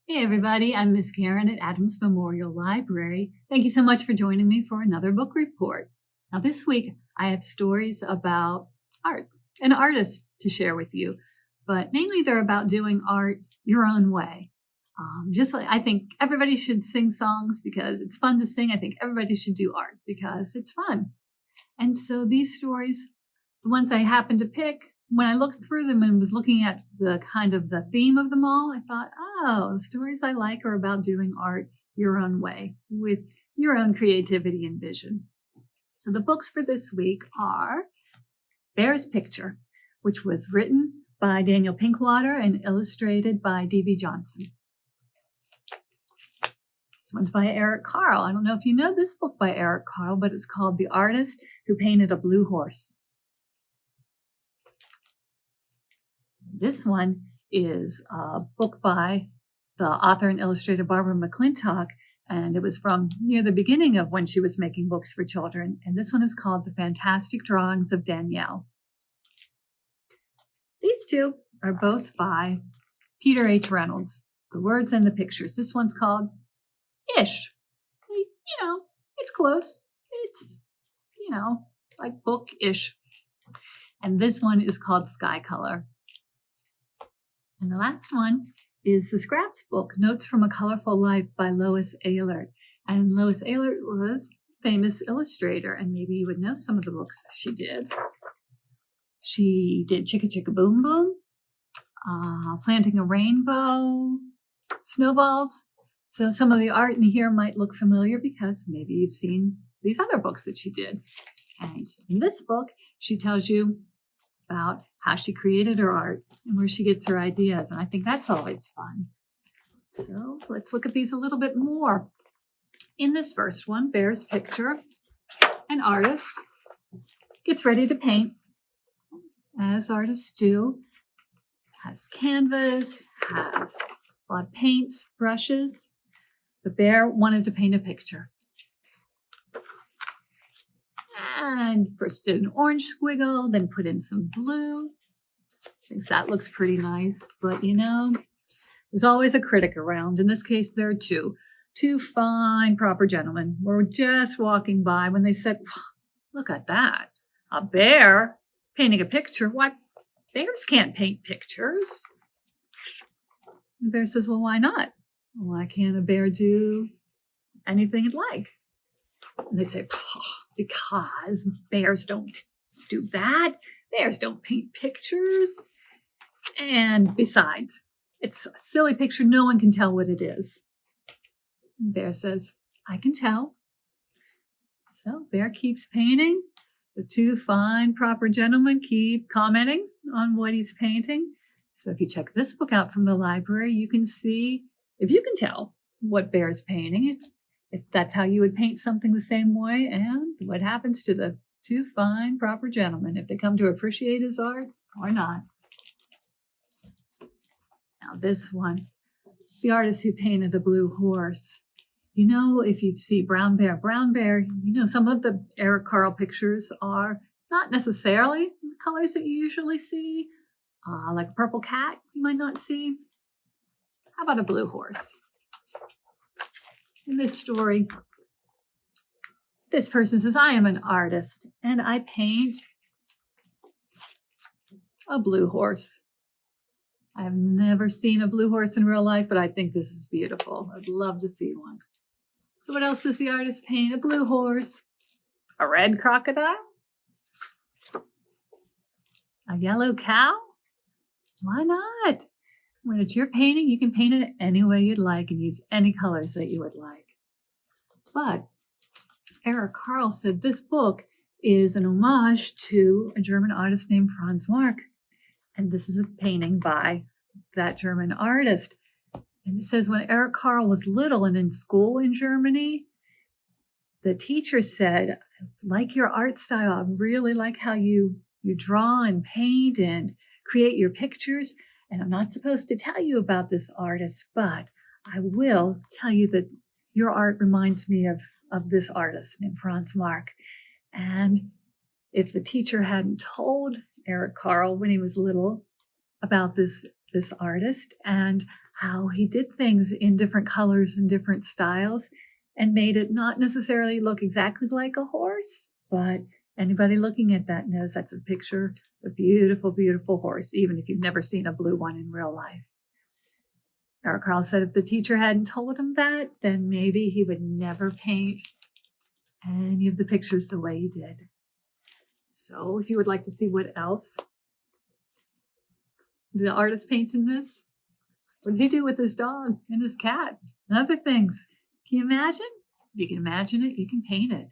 Hey everybody, I'm Miss Karen at Adams Memorial Library. Thank you so much for joining me for another book report. Now this week I have stories about art and artists to share with you, but mainly they're about doing art your own way. Just like I think everybody should sing songs because it's fun to sing, I think everybody should do art because it's fun. And so these stories, the ones I happened to pick, when I looked through them and was looking at the kind of the theme of them all, I thought, oh, the stories I like are about doing art your own way with your own creativity and vision. So the books for this week are Bear's Picture, which was written by Danielle Pinkwater and illustrated by D.B. Johnson. This one's by Eric Carle. I don't know if you know this book by Eric Carle, but it's called The Artist Who Painted a Blue Horse. This one is a book by the author and illustrator Barbara McClintock, and it was from near the beginning of when she was making books for children. And this one is called The Fantastic Drawings of Danielle. These two are both by Peter H. Reynolds, The Words and the Pictures. This one's called Ish. It's close. It's, like book-ish. And this one is called Sky Color. And the last one is the Scraps book, Notes from a Colorful Life by Lois Ehlert. And Lois Ehlert was a famous illustrator, and maybe you would know some of the books she did. She did Chicka Chicka Boom Boom, Planting a Rainbow, Snowballs. So some of the art in here might look familiar because maybe you've seen these other books that she did. And in this book, she tells you about how she created her art and where she gets her ideas. And I think that's always fun. So let's look at these a little bit more. In this first one, Bear's Picture, an artist gets ready to paint, as artists do. Has canvas, has a lot of paints, brushes. So Bear wanted to paint a picture. And first did an orange squiggle, then put in some blue. Thinks that looks pretty nice, but there's always a critic around. In this case, there are two fine, proper gentlemen were just walking by when they said, look at that, a bear painting a picture. Why, bears can't paint pictures. The bear says, well, why not? Why can't a bear do anything it'd like? And they say, because bears don't do that. Bears don't paint pictures. And besides, it's a silly picture. No one can tell what it is. And Bear says, I can tell. So Bear keeps painting. The two fine, proper gentlemen keep commenting on what he's painting. So if you check this book out from the library, you can see if you can tell what Bear's painting, if that's how you would paint something the same way, and what happens to the two fine, proper gentlemen, if they come to appreciate his art or not. Now this one, the artist who painted a blue horse. If you see Brown Bear, some of the Eric Carle pictures are not necessarily the colors that you usually see. Like a purple cat, you might not see. How about a blue horse? In this story, this person says, I am an artist and I paint a blue horse. I have never seen a blue horse in real life, but I think this is beautiful. I'd love to see one. So what else does the artist paint? A blue horse, a red crocodile, a yellow cow. Why not? When it's your painting, you can paint it any way you'd like and use any colors that you would like. But Eric Carle said this book is an homage to a German artist named Franz Marc. And this is a painting by that German artist. And it says when Eric Carle was little and in school in Germany, the teacher said, I like your art style. I really like how you draw and paint and create your pictures. And I'm not supposed to tell you about this artist, but I will tell you that your art reminds me of this artist named Franz Marc. And if the teacher hadn't told Eric Carle when he was little about this this artist, and how he did things in different colors and different styles and made it not necessarily look exactly like a horse, but anybody looking at that knows that's a picture of a beautiful, beautiful horse, even if you've never seen a blue one in real life. Carle said if the teacher hadn't told him that, then maybe he would never paint any of the pictures the way he did. So if you would like to see what else the artist paints in this, what does he do with his dog and his cat and other things? Can you imagine? If you can imagine it, you can paint it.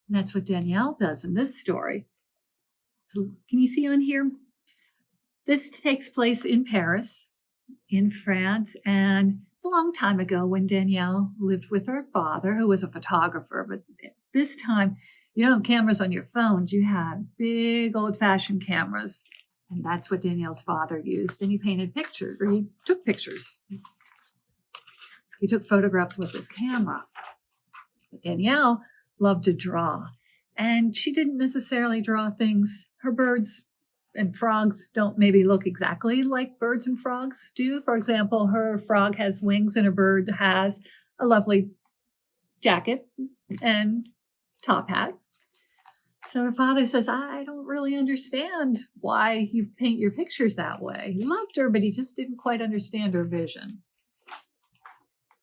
And that's what Danielle does in this story. So can you see on here? This takes place in Paris, in France, and it's a long time ago when Danielle lived with her father, who was a photographer. But this time, you don't have cameras on your phones. You had big old-fashioned cameras. And that's what Danielle's father used. And he painted pictures, or he took pictures. He took photographs with his camera. But Danielle loved to draw. And she didn't necessarily draw things. Her birds and frogs don't maybe look exactly like birds and frogs do. For example, her frog has wings and her bird has a lovely jacket and top hat. So her father says, I don't really understand why you paint your pictures that way. He loved her, but he just didn't quite understand her vision.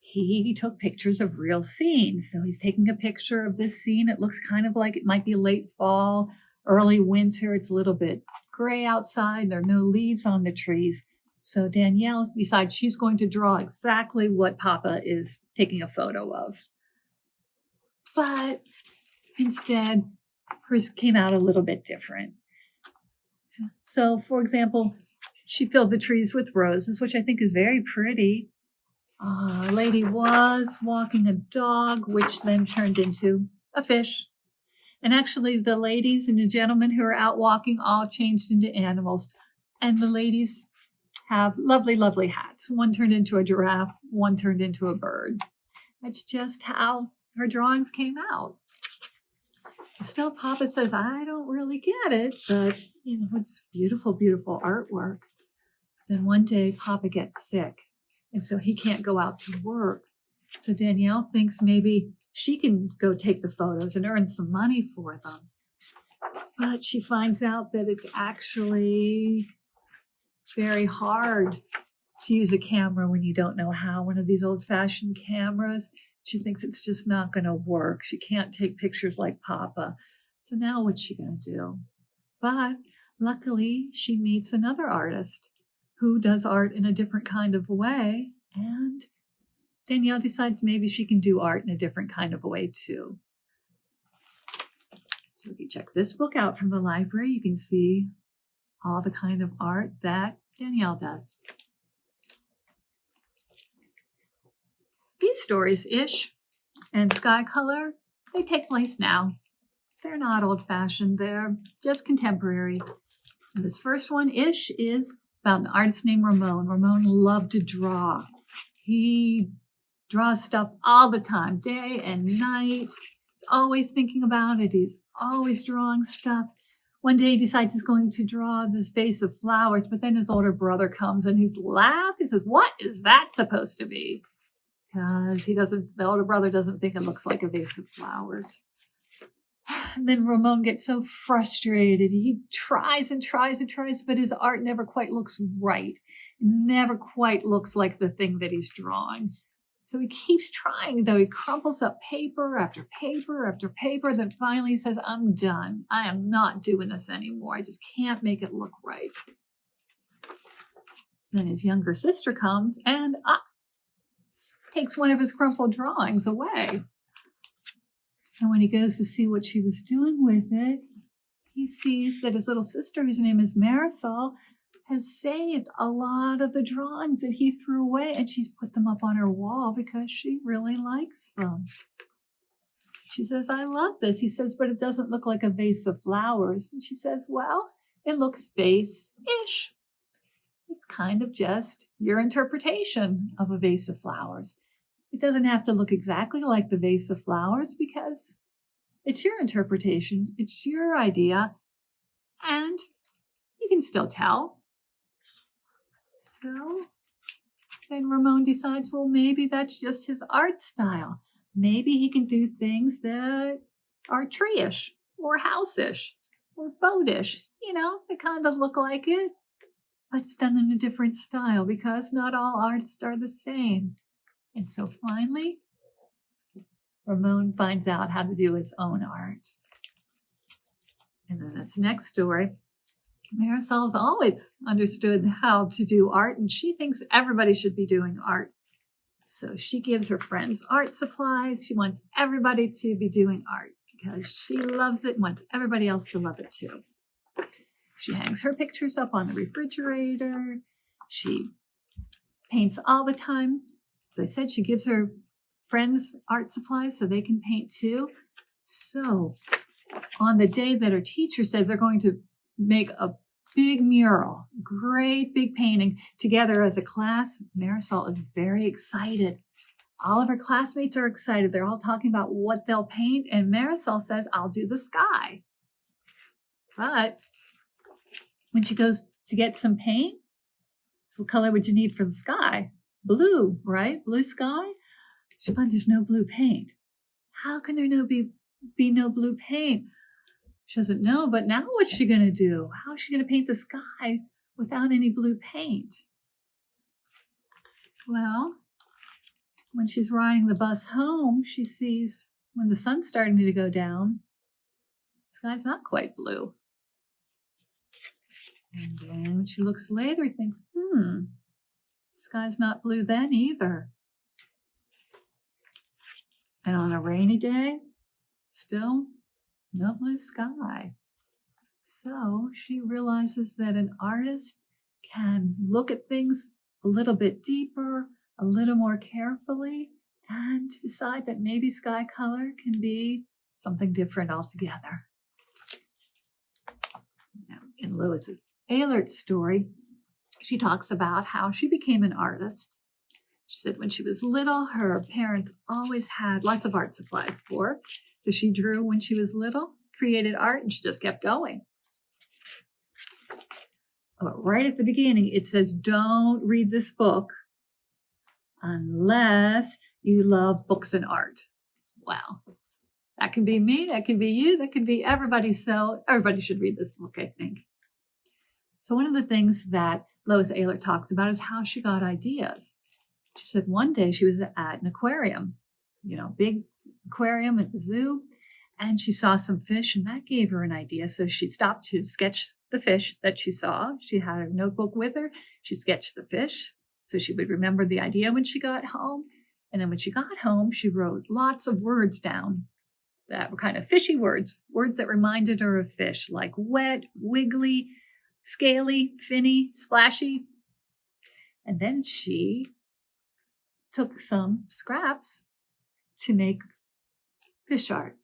He took pictures of real scenes. So he's taking a picture of this scene. It looks kind of like it might be late fall, early winter. It's a little bit gray outside. There are no leaves on the trees. So Danielle decides she's going to draw exactly what Papa is taking a photo of. But instead, hers came out a little bit different. So, for example, she filled the trees with roses, which I think is very pretty. A lady was walking a dog, which then turned into a fish. And actually, the ladies and the gentlemen who are out walking all changed into animals. And the ladies have lovely, lovely hats. One turned into a giraffe, one turned into a bird. That's just how her drawings came out. Still, Papa says, I don't really get it, but, it's beautiful, beautiful artwork. Then one day, Papa gets sick, and so he can't go out to work. So Danielle thinks maybe she can go take the photos and earn some money for them. But she finds out that it's actually very hard to use a camera when you don't know how. One of these old-fashioned cameras, she thinks it's just not going to work. She can't take pictures like Papa. So now what's she going to do? But luckily, she meets another artist who does art in a different kind of way. And Danielle decides maybe she can do art in a different kind of way too. So if you check this book out from the library, you can see all the kind of art that Danielle does. These stories, Ish and Sky Color, they take place now. They're not old-fashioned, they're just contemporary. And this first one, Ish, is about an artist named Ramon. Ramon loved to draw. He draws stuff all the time, day and night. He's always thinking about it. He's always drawing stuff. One day he decides he's going to draw this vase of flowers, but then his older brother comes and he's laughed. He says, what is that supposed to be? Because the older brother doesn't think it looks like a vase of flowers. And then Ramon gets so frustrated. He tries and tries and tries, but his art never quite looks right. It never quite looks like the thing that he's drawing. So he keeps trying, though. He crumples up paper after paper after paper. Then finally he says, I'm done. I am not doing this anymore. I just can't make it look right. Then his younger sister comes and takes one of his crumpled drawings away. And when he goes to see what she was doing with it, he sees that his little sister, whose name is Marisol, has saved a lot of the drawings that he threw away, and she's put them up on her wall because she really likes them. She says, I love this. He says, but it doesn't look like a vase of flowers. And she says, well, it looks vase-ish. It's kind of just your interpretation of a vase of flowers. It doesn't have to look exactly like the vase of flowers because it's your interpretation. It's your idea. And you can still tell. So then Ramon decides, well, maybe that's just his art style. Maybe he can do things that are tree-ish or house-ish or boatish. They kind of look like it, but it's done in a different style because not all artists are the same. And so finally, Ramon finds out how to do his own art. And then this next story, Marisol's always understood how to do art, and she thinks everybody should be doing art. So she gives her friends art supplies. She wants everybody to be doing art because she loves it and wants everybody else to love it too. She hangs her pictures up on the refrigerator. She paints all the time. As I said, she gives her friends art supplies so they can paint too. So on the day that her teacher says they're going to make a big mural, great big painting together as a class, Marisol is very excited. All of her classmates are excited. They're all talking about what they'll paint, and Marisol says, I'll do the sky. But when she goes to get some paint, so what color would you need for the sky? Blue, right? Blue sky? She finds there's no blue paint. How can there be no blue paint? She doesn't know, but now what's she going to do? How is she going to paint the sky without any blue paint? Well, when she's riding the bus home, she sees when the sun's starting to go down, the sky's not quite blue. And then when she looks later, thinks, the sky's not blue then either. And on a rainy day, still no blue sky. So she realizes that an artist can look at things a little bit deeper, a little more carefully, and decide that maybe sky color can be something different altogether. Now, in Lois Ehlert's story, she talks about how she became an artist. She said when she was little, her parents always had lots of art supplies for her. So she drew when she was little, created art, and she just kept going. But right at the beginning, it says, don't read this book unless you love books and art. Wow. That can be me, that can be you, that can be everybody. So everybody should read this book, I think. So one of the things that Lois Ehlert talks about is how she got ideas. She said one day she was at an aquarium, big aquarium at the zoo, and she saw some fish, and that gave her an idea. So she stopped to sketch the fish that she saw. She had her notebook with her. She sketched the fish so she would remember the idea when she got home. And then when she got home, she wrote lots of words down that were kind of fishy words that reminded her of fish, like wet, wiggly, scaly, finny, splashy. And then she took some scraps to make fish art.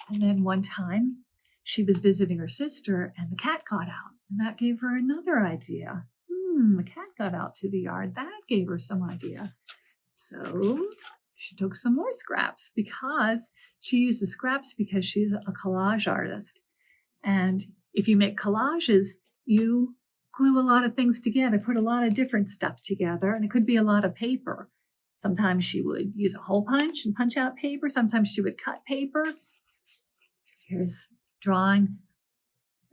And then one time she was visiting her sister and the cat got out, and that gave her another idea. The cat got out to the yard. That gave her some idea. So she took some more scraps because she used the scraps because she's a collage artist. And if you make collages, you glue a lot of things together, put a lot of different stuff together, and it could be a lot of paper. Sometimes she would use a hole punch and punch out paper. Sometimes she would cut paper. Here's drawing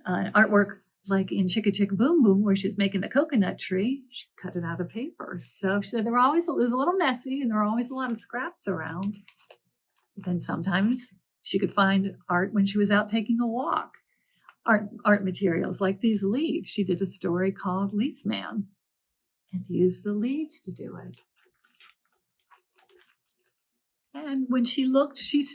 artwork like in Chicka Chicka Boom Boom, where she was making the coconut tree. She cut it out of paper. So she said it was a little messy, and there were always a lot of scraps around. But then sometimes she could find art when she was out taking a walk. Art materials like these leaves. She did a story called Leaf Man and used the leaves to do it. And when she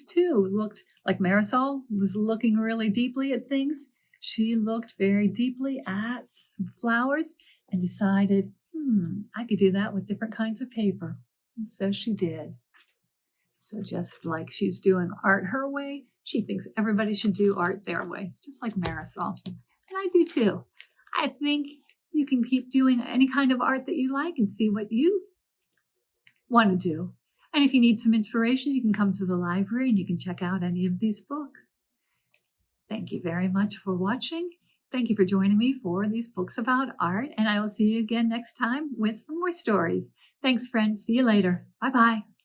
too looked like Marisol was looking really deeply at things. She looked very deeply at some flowers and decided, I could do that with different kinds of paper. And so she did. So just like she's doing art her way, she thinks everybody should do art their way, just like Marisol. And I do too. I think you can keep doing any kind of art that you like and see what you want to do. And if you need some inspiration, you can come to the library and you can check out any of these books. Thank you very much for watching. Thank you for joining me for these books about art, and I will see you again next time with some more stories. Thanks, friends. See you later. Bye-bye.